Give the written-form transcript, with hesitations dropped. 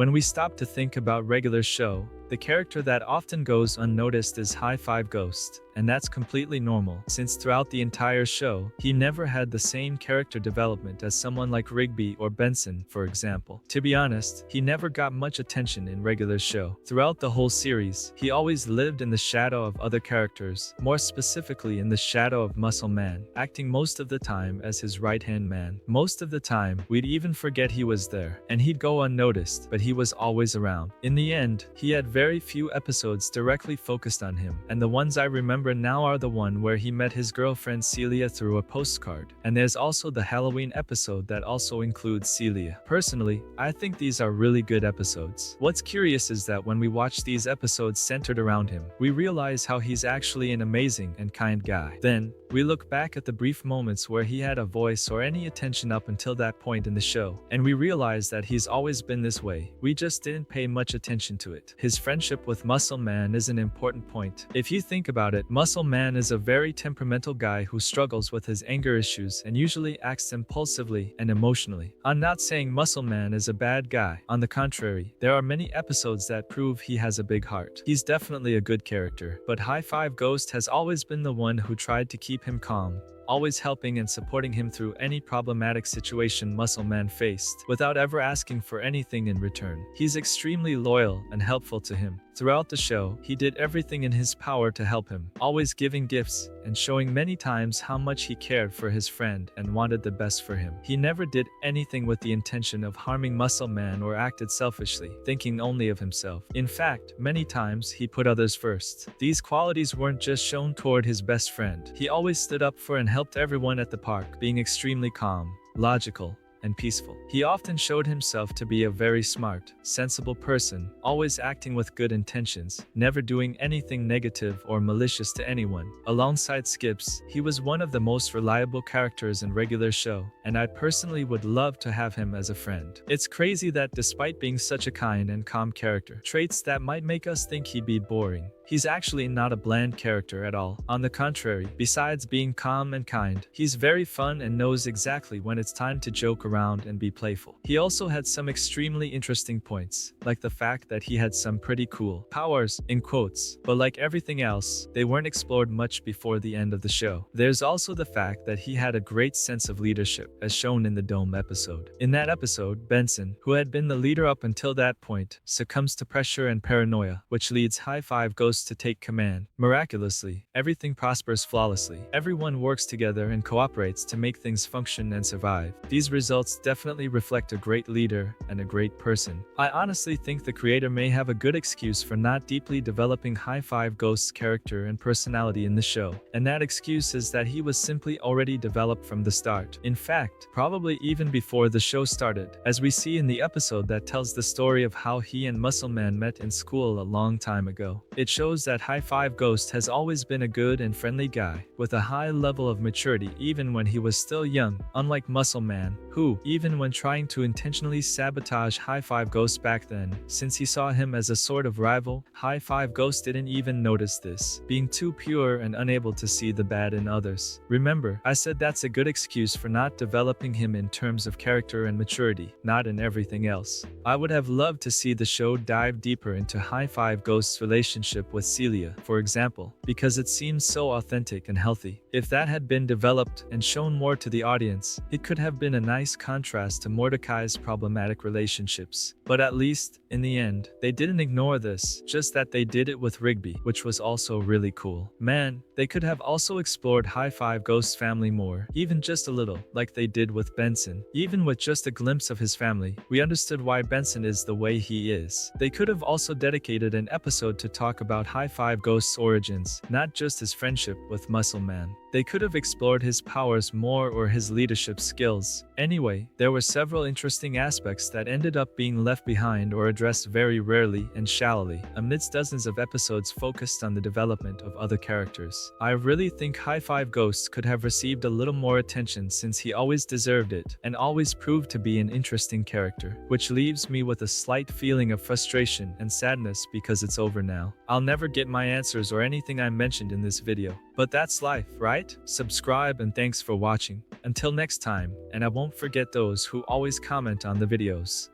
When we stop to think about regular show, the character that often goes unnoticed is High Five Ghost, and that's completely normal, since throughout the entire show, he never had the same character development as someone like Rigby or Benson, for example. To be honest, he never got much attention in regular show. Throughout the whole series, he always lived in the shadow of other characters, more specifically in the shadow of Muscle Man, acting most of the time as his right-hand man. Most of the time, we'd even forget he was there, and he'd go unnoticed, but he was always around. In the end, he had very few episodes directly focused on him, and the ones I remember now are the one where he met his girlfriend Celia through a postcard, and there's also the Halloween episode that also includes Celia. Personally, I think these are really good episodes. What's curious is that when we watch these episodes centered around him, we realize how he's actually an amazing and kind guy. Then, we look back at the brief moments where he had a voice or any attention up until that point in the show, and we realize that he's always been this way. We just didn't pay much attention to it. His friendship with Muscle Man is an important point. If you think about it, Muscle Man is a very temperamental guy who struggles with his anger issues and usually acts impulsively and emotionally. I'm not saying Muscle Man is a bad guy. On the contrary, there are many episodes that prove he has a big heart. He's definitely a good character, but High Five Ghost has always been the one who tried to keep him calm, always helping and supporting him through any problematic situation Muscle Man faced, without ever asking for anything in return. He's extremely loyal and helpful to him. Throughout the show, he did everything in his power to help him, always giving gifts and showing many times how much he cared for his friend and wanted the best for him. He never did anything with the intention of harming Muscle Man or acted selfishly, thinking only of himself. In fact, many times he put others first. These qualities weren't just shown toward his best friend. He always stood up for and helped everyone at the park, being extremely calm, logical, and peaceful. He often showed himself to be a very smart, sensible person, always acting with good intentions, never doing anything negative or malicious to anyone. Alongside Skips, he was one of the most reliable characters in regular show, and I personally would love to have him as a friend. It's crazy that despite being such a kind and calm character, traits that might make us think he'd be boring, he's actually not a bland character at all. On the contrary, besides being calm and kind, he's very fun and knows exactly when it's time to joke around and be playful. He also had some extremely interesting points, like the fact that he had some pretty cool powers, in quotes, but like everything else, they weren't explored much before the end of the show. There's also the fact that he had a great sense of leadership, as shown in the Dome episode. In that episode, Benson, who had been the leader up until that point, succumbs to pressure and paranoia, which leads High Five Ghost to take command. Miraculously, everything prospers flawlessly. Everyone works together and cooperates to make things function and survive. These results definitely reflect a great leader and a great person. I honestly think the creator may have a good excuse for not deeply developing High Five Ghost's character and personality in the show, and that excuse is that he was simply already developed from the start. In fact, probably even before the show started, as we see in the episode that tells the story of how he and Muscle Man met in school a long time ago. It shows that High Five Ghost has always been a good and friendly guy, with a high level of maturity even when he was still young, unlike Muscle Man, who, even when trying to intentionally sabotage High Five Ghost back then, since he saw him as a sort of rival, High Five Ghost didn't even notice this, being too pure and unable to see the bad in others. Remember, I said that's a good excuse for not developing him in terms of character and maturity, not in everything else. I would have loved to see the show dive deeper into High Five Ghost's relationship with Celia, for example, because it seems so authentic and healthy. If that had been developed and shown more to the audience, it could have been a nice contrast to Mordecai's problematic relationships. But at least, in the end, they didn't ignore this, just that they did it with Rigby, which was also really cool. Man, they could have also explored High Five Ghost's family more, even just a little, like they did with Benson. Even with just a glimpse of his family, we understood why Benson is the way he is. They could have also dedicated an episode to talk about High Five Ghost's origins, not just his friendship with Muscle Man. They could have explored his powers more or his leadership skills. Anyway, there were several interesting aspects that ended up being left behind or addressed very rarely and shallowly, amidst dozens of episodes focused on the development of other characters. I really think High Five Ghost could have received a little more attention since he always deserved it, and always proved to be an interesting character, which leaves me with a slight feeling of frustration and sadness because it's over now. I'll never get my answers or anything I mentioned in this video. But that's life, right? Subscribe and thanks for watching. Until next time, and I won't forget those who always comment on the videos.